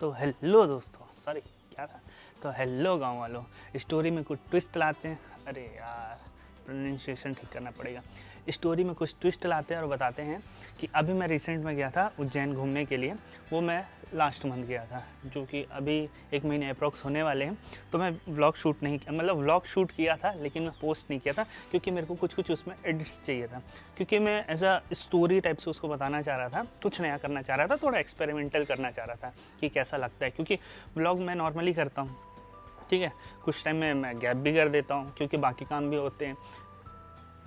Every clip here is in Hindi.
तो हेलो दोस्तों, सॉरी क्या था। तो हेलो गांव वालों, स्टोरी में कुछ ट्विस्ट लाते हैं। अरे यार, प्रोनाउंसिएशन ठीक करना पड़ेगा। स्टोरी में कुछ ट्विस्ट लाते हैं और बताते हैं कि अभी मैं रिसेंट में गया था उज्जैन घूमने के लिए। वो मैं लास्ट मंथ गया था, जो कि अभी 1 महीने अप्रॉक्स होने वाले हैं। तो मैं व्लॉग शूट नहीं किया, मतलब व्लॉग शूट किया था लेकिन मैं पोस्ट नहीं किया था, क्योंकि मेरे को कुछ उसमें एडिट्स चाहिए था। क्योंकि मैं ऐसा स्टोरी टाइप से उसको बताना चाह रहा था, कुछ नया करना चाह रहा था, थोड़ा एक्सपेरिमेंटल करना चाह रहा था कि कैसा लगता है। क्योंकि व्लॉग मैं नॉर्मली करता हूँ, ठीक है, कुछ टाइम में मैं गैप भी कर देता हूँ क्योंकि बाकी काम भी होते हैं।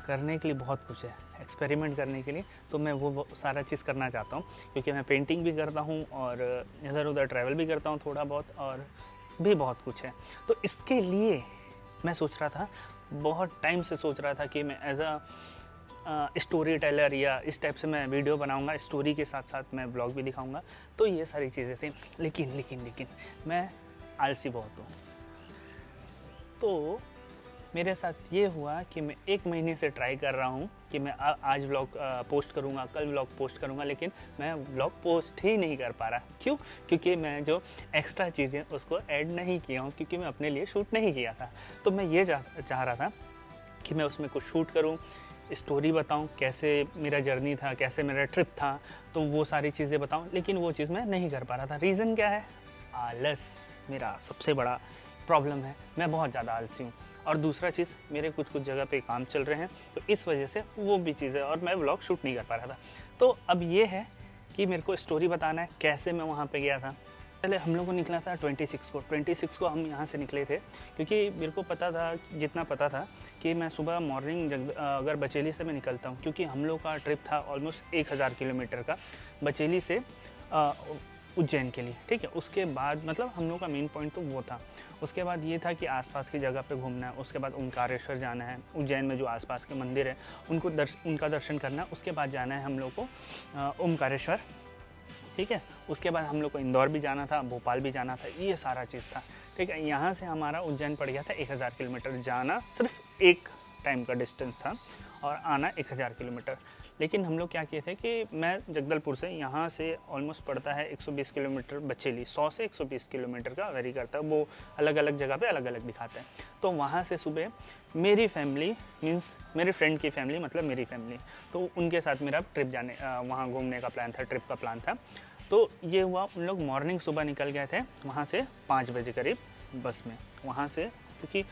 करने के लिए बहुत कुछ है एक्सपेरिमेंट करने के लिए, तो मैं वो सारा चीज़ करना चाहता हूँ। क्योंकि मैं पेंटिंग भी करता हूँ और इधर उधर ट्रैवल भी करता हूँ थोड़ा बहुत, और भी बहुत कुछ है। तो इसके लिए मैं सोच रहा था, बहुत टाइम से सोच रहा था कि मैं एज अ स्टोरी टेलर या इस टाइप से मैं वीडियो बनाऊंगा, स्टोरी के साथ साथ मैं ब्लॉग भी दिखाऊंगा। तो ये सारी चीज़ें थी, लेकिन मैं आलसी बहुत हूँ। तो मेरे साथ ये हुआ कि मैं 1 महीने से ट्राई कर रहा हूँ कि मैं आज व्लॉग पोस्ट करूँगा, कल व्लॉग पोस्ट करूँगा, लेकिन मैं व्लॉग पोस्ट ही नहीं कर पा रहा। क्यों? क्योंकि मैं जो एक्स्ट्रा चीज़ें उसको ऐड नहीं किया हूँ, क्योंकि मैं अपने लिए शूट नहीं किया था। तो मैं ये चाह रहा था कि मैं उसमें कुछ शूट करूँ, स्टोरी बताऊँ, कैसे मेरा जर्नी था, कैसे मेरा ट्रिप था, तो वो सारी चीज़ें बताऊँ। लेकिन वो चीज़ मैं नहीं कर पा रहा था। रीज़न क्या है? आलस मेरा सबसे बड़ा प्रॉब्लम है। मैं बहुत ज़्यादा आलसी हूँ। और दूसरा चीज़, मेरे कुछ जगह पे काम चल रहे हैं, तो इस वजह से वो भी चीज़ है और मैं व्लॉग शूट नहीं कर पा रहा था। तो अब ये है कि मेरे को स्टोरी बताना है कैसे मैं वहाँ पे गया था। पहले हम लोग को निकला था 26 को हम यहाँ से निकले थे, क्योंकि मेरे को पता था, जितना पता था कि मैं सुबह मॉर्निंग अगर बचेली से मैं निकलता हूँ, क्योंकि हम लोग का ट्रिप था ऑलमोस्ट 1000 किलोमीटर का बचेली से उज्जैन के लिए, ठीक है। उसके बाद मतलब हम लोग का मेन पॉइंट तो वो था। उसके बाद ये था कि आसपास की जगह पे घूमना है, उसके बाद ओंकारेश्वर जाना है, उज्जैन में जो आसपास के मंदिर है उनका दर्शन करना है। उसके बाद जाना है हम लोग को ओंकारेश्वर, ठीक है। उसके बाद हम लोग को इंदौर भी जाना था, भोपाल भी जाना था, ये सारा चीज़ था, ठीक है। यहाँ से हमारा उज्जैन पड़ गया था 1000 किलोमीटर। जाना सिर्फ एक टाइम का डिस्टेंस था और आना 1000 किलोमीटर। लेकिन हम लोग क्या किए थे कि मैं जगदलपुर से, यहाँ से ऑलमोस्ट पड़ता है 120 किलोमीटर बचेली, 100 से 120 किलोमीटर का वेरी करता है, वो अलग अलग जगह पे अलग अलग दिखाते हैं। तो वहाँ से सुबह मेरी फैमिली मीन्स मेरे फ्रेंड की फैमिली, मतलब मेरी फैमिली, तो उनके साथ मेरा ट्रिप जाने वहाँ घूमने का प्लान था, ट्रिप का प्लान था। तो ये हुआ, उन लोग मॉर्निंग सुबह निकल गए थे वहाँ से 5 बजे करीब बस में। वहाँ से क्योंकि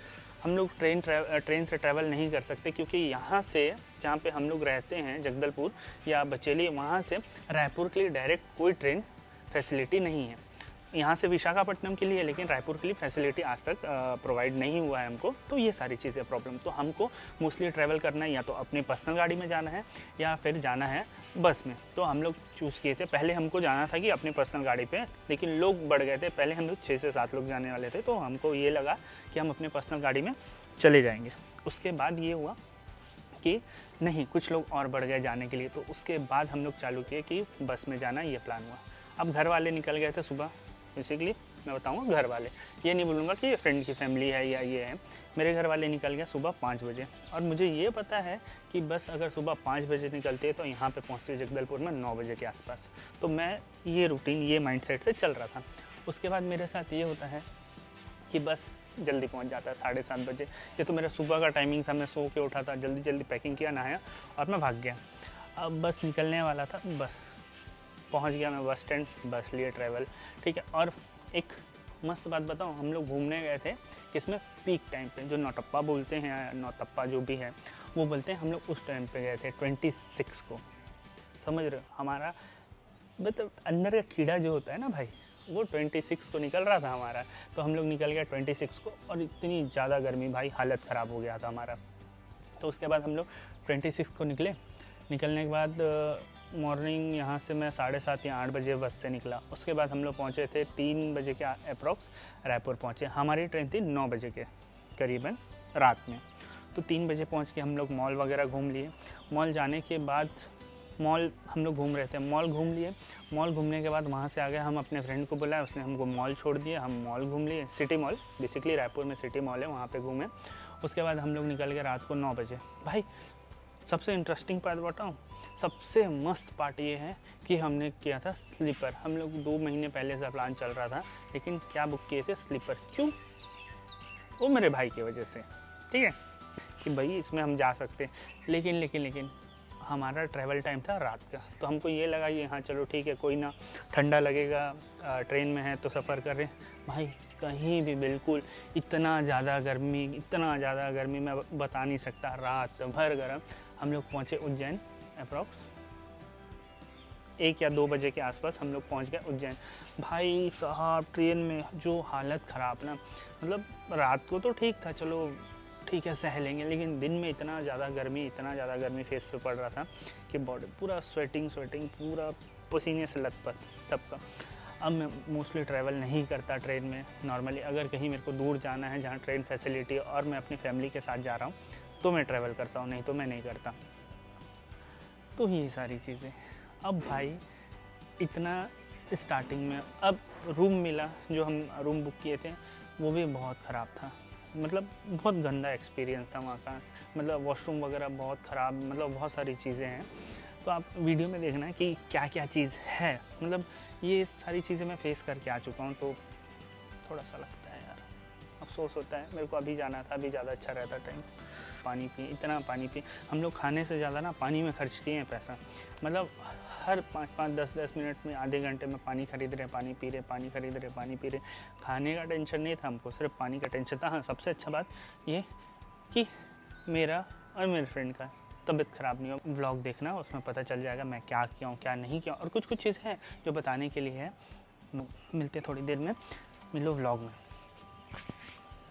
हम लोग ट्रेन से ट्रैवल नहीं कर सकते, क्योंकि यहाँ से जहाँ पे हम लोग रहते हैं जगदलपुर या बचेली, वहाँ से रायपुर के लिए डायरेक्ट कोई ट्रेन फैसिलिटी नहीं है। यहाँ से विशाखापट्टनम के लिए, लेकिन रायपुर के लिए फैसिलिटी आज तक प्रोवाइड नहीं हुआ है हमको। तो ये सारी चीज़ें प्रॉब्लम। तो हमको मोस्टली ट्रैवल करना है, या तो अपनी पर्सनल गाड़ी में जाना है या फिर जाना है बस में। तो हम लोग चूज़ किए थे, पहले हमको जाना था कि अपनी पर्सनल गाड़ी पे, लेकिन लोग बढ़ गए थे। पहले हम लोग 6 से 7 लोग जाने वाले थे, तो हमको ये लगा कि हम अपनी पर्सनल गाड़ी में चले जाएंगे। उसके बाद ये हुआ कि नहीं, कुछ लोग और बढ़ गए जाने के लिए, तो उसके बाद हम लोग चालू किए कि बस में जाना, ये प्लान हुआ। अब घर वाले निकल गए थे सुबह, बेसिकली मैं बताऊंगा घर वाले, ये नहीं बोलूँगा कि ये फ्रेंड की फैमिली है या ये है। मेरे घर वाले निकल गए सुबह 5 बजे, और मुझे ये पता है कि बस अगर सुबह 5 बजे निकलती है तो यहाँ पे पहुँचती है जगदलपुर में 9 बजे के आसपास। तो मैं ये रूटीन, ये माइंडसेट से चल रहा था। उसके बाद मेरे साथ ये होता है कि बस जल्दी पहुंच जाता है 7:30 बजे। ये तो मेरा सुबह का टाइमिंग था, मैं सो के उठा था, जल्दी जल्दी पैकिंग किया, नहाया और मैं भाग गया। अब बस निकलने वाला था, बस पहुंच गया मैं बस स्टैंड, बस लिए ट्रैवल, ठीक है। और एक मस्त बात बताऊं, हम लोग घूमने गए थे किसमें, पीक टाइम पे, जो नौटप्पा बोलते हैं, नौतप्पा जो भी है वो बोलते हैं, हम लोग उस टाइम पे गए थे 26 को। समझ रहे हो, हमारा मतलब अंदर का कीड़ा जो होता है ना भाई, वो 26 को निकल रहा था हमारा। तो हम लोग निकल गया 26 को, और इतनी ज़्यादा गर्मी भाई, हालत ख़राब हो गया था हमारा। तो उसके बाद हम लोग 26 को निकले। निकलने के बाद मॉर्निंग यहाँ से मैं 7:30 या 8 बजे बस से निकला। उसके बाद हम लोग पहुँचे थे 3 बजे के अप्रॉक्स रायपुर पहुँचे। हमारी ट्रेन थी 9 बजे के करीबन रात में। तो 3 बजे पहुँच के हम लोग मॉल वगैरह घूम लिए। मॉल जाने के बाद, मॉल हम लोग घूम रहे थे, मॉल घूम लिए। मॉल घूमने के बाद वहाँ से आ गए, हम अपने फ्रेंड को बुलाया, उसने हमको मॉल छोड़ दिया, हम मॉल घूम लिए, सिटी मॉल, बेसिकली रायपुर में सिटी मॉल है, वहाँ पे घूमे। उसके बाद हम लोग निकल गए रात को 9 बजे। भाई सबसे इंटरेस्टिंग पार्ट बताऊँ, सबसे मस्त पार्ट ये है कि हमने किया था स्लीपर। हम लोग 2 महीने पहले से प्लान चल रहा था, लेकिन क्या बुक किए थे? स्लीपर। क्यों? वो मेरे भाई की वजह से, ठीक है, कि भाई इसमें हम जा सकते हैं। लेकिन हमारा ट्रैवल टाइम था रात का, तो हमको ये लगा कि हाँ चलो ठीक है, कोई ना, ठंडा लगेगा, ट्रेन में है तो सफ़र कर रहे हैं। भाई कहीं भी बिल्कुल इतना ज़्यादा गर्मी मैं बता नहीं सकता, रात भर गर्म। हम लोग पहुँचे उज्जैन अप्रॉक्स 1 या 2 बजे के आसपास हम लोग पहुँच गए उज्जैन। भाई साहब ट्रेन में जो हालत ख़राब ना, मतलब रात को तो ठीक था, चलो ठीक है सह लेंगे, लेकिन दिन में इतना ज़्यादा गर्मी फेस पे पड़ रहा था कि बॉडी पूरा स्वेटिंग पूरा पसीने से लथपथ सबका। अब मैं मोस्टली ट्रैवल नहीं करता ट्रेन में नॉर्मली। अगर कहीं मेरे को दूर जाना है जहाँ ट्रेन फैसिलिटी और मैं अपनी फैमिली के साथ जा रहा हूँ तो मैं ट्रैवल करता हूँ, नहीं तो मैं नहीं करता। तो ये सारी चीज़ें। अब भाई इतना स्टार्टिंग में, अब रूम मिला, जो हम रूम बुक किए थे वो भी बहुत ख़राब था, मतलब बहुत गंदा एक्सपीरियंस था वहाँ का। मतलब वॉशरूम वगैरह बहुत ख़राब, मतलब बहुत सारी चीज़ें हैं। तो आप वीडियो में देखना कि क्या क्या चीज़ है, मतलब ये सारी चीज़ें मैं फ़ेस करके आ चुका हूँ, तो थोड़ा सा लगता है यार, अफसोस होता है। मेरे को अभी जाना था, अभी ज़्यादा अच्छा रहता टाइम। पानी पी, इतना पानी पी, हम लोग खाने से ज़्यादा ना पानी में खर्च किए हैं पैसा। मतलब हर 5-5, 10-10 मिनट में, आधे घंटे में पानी खरीद रहे, पानी पी रहे। खाने का टेंशन नहीं था हमको, सिर्फ पानी का टेंशन था। हाँ, सबसे अच्छा बात ये कि मेरा और मेरे फ्रेंड का तबीयत ख़राब नहीं हो। व्लॉग देखना, उसमें पता चल जाएगा मैं क्या किया हूँ क्या नहीं किया, और कुछ चीज़ है जो बताने के लिए है। मिलते थोड़ी देर में, मिलो व्लॉग में।